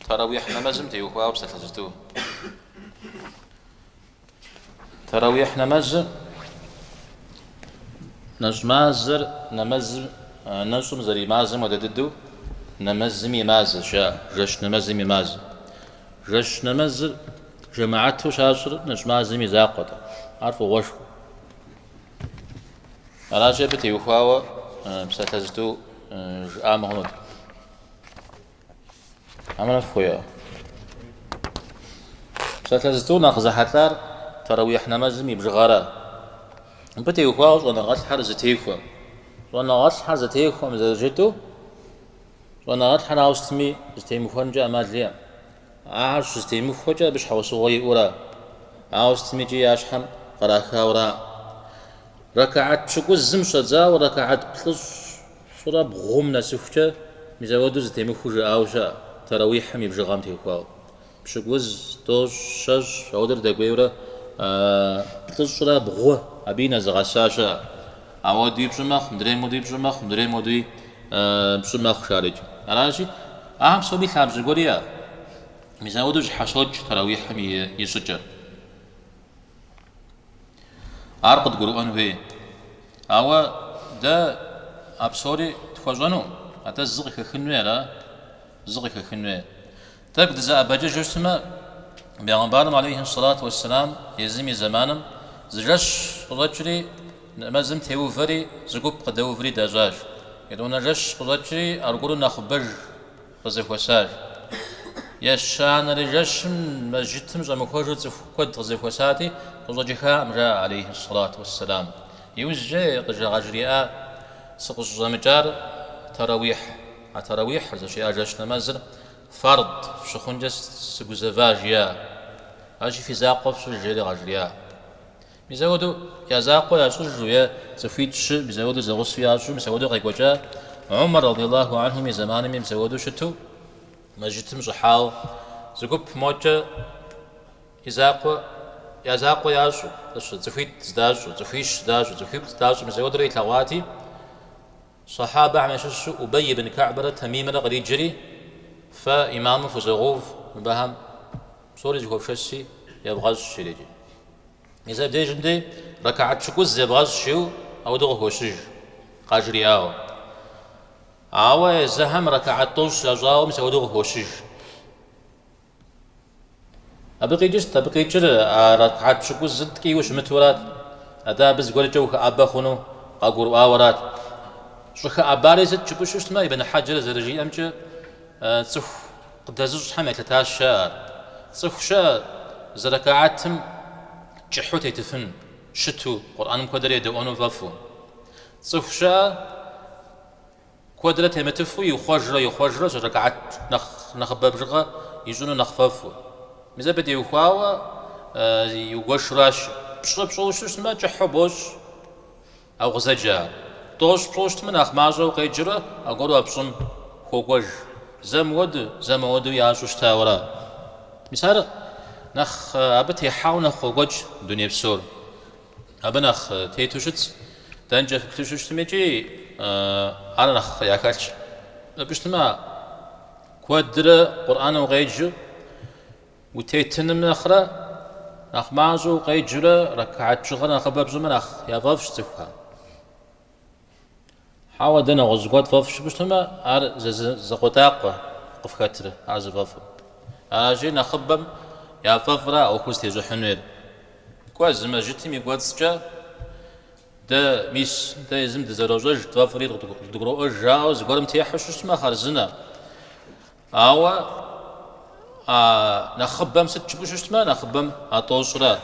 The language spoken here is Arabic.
تراويح نمازم تيوخوا بسلتزتو تراويح نماز نجمازر نمزم نجم زري مازم ودددو نمزم يماز شاء جش نمزم يماز جش نمزر جماعته شاشر نجمازم يزاقط عارفوا وشو راجع بتيوخوا بسلتزتو آمهود عمل فخويا بسلتزتو ناخذ حتار تراويح نمازم يبجغارا بتيوخوا وانا غات حرز تيوخوا وانا غات حرز تيوخوا مزاجتو وانا غات حراوستمي زتيمخون جا ماليا عاش زتيمخو جا بش حوسوغي ورا عاوستمي جي اشحم قراخا ورا ركعت شكو زمشة زا وركعت بلش صورة بغم نسوخجا مزاودو زتيمخو جا اوشا تراويح مي بجغام تيوخوا بشكوز توش شج شودر دقويورا بلش صورة بغو أبينا زغاساشا أودي بشمخ مدري مودي بشمخ مدري مودي بشمخ خارج علاجي أهم صوبي ثابز غوريا مزاودو حشوج تراويح مي يسجل أرقد قرؤان في أو دا أبصوري تفوزانو أتا الزغي خنوي لا زغي خنوي تاك دزا أباجي جسمه بيغمبارم عليه الصلاة والسلام يزمي زمانم زجاش قضاجري مازم تيوفري زقوب قدوفري داجاج يدونا جاش قضاجري أرقلو نخبر قزف وساج يشان رجاش مجتم زمخوجة قد قزف وساتي قضاجها أمرا عليه الصلاة والسلام يوزجي قجا غجرياء سقج زمجار تراويح تراويح زشي أجاش نمازر فرض شخونجس سقزفاجيا أجي في زاقف سجري غجرياء مزودو يا زاقو يا سجو يا زفيتش مزودو زغسو يا شو مزودو غيقوجا عمر رضي الله عنه من زمان من مزودو شتو مجتم جحاو زقوب موجة يا زاقو يا شو زفيت زداجو زفيش زداجو زفيت زداجو مزودو ري تغواتي صحابة عمششو أبي بن كعبرة تميم غري جري فإمامه فزغوف مبهم صوري جهوب شسي يبغاز شريجي إذا بدي جندي ركعت شكوز يبغاز شيو أو دغه هوشج قاجري آوا زهم ركعت توش يجاو مسوي دغه هوشج أبقي جست أبقي جر ركعت شكوز زدكي وش متورات أدا بز قول جوك أبا خنو قاقور آورات شخ أباري زد شكوش وش ما يبن حجر زرجي أمجر صف قدازوش حمل تتاشار صف شا زركعتهم جحوت يتفن شتو قرآن مقدر يدعونه فافو صفشا قدرة يمتفو يخوجر ركعت نخبب رغا يجون نخففو ماذا بدي يخواوا يوغش راش بشوش ما جحو بوش أو غزجا توش بشوش من أخماجو قيجرا أقولوا أبشم خوغوج زمودو ياشوش تاورا مثال نخ أبت يحاول خوجج دنيا بسور أبنخ تيتوشت دنجة تيتوشت ميجي أنا نخ ياكلش بشتما كودر قرآن وغيجو وتيتن من أخرى نخ مازو غيجرا ركعت شغل نخبب زمن نخ يا فافش تفها حاول دنا غزقات فافش بشتما أر زقطاق قفكتر عز فاف أجي نخبب يا ففرة أو كوستي زحنير كواز ما جتي مي كواتسجا دا ميس دا يزم دزروجج توفري دغرو جاوز غرم تيحش ما خرزنا أو نخبم ست شبوش ما نخبم أطوشرا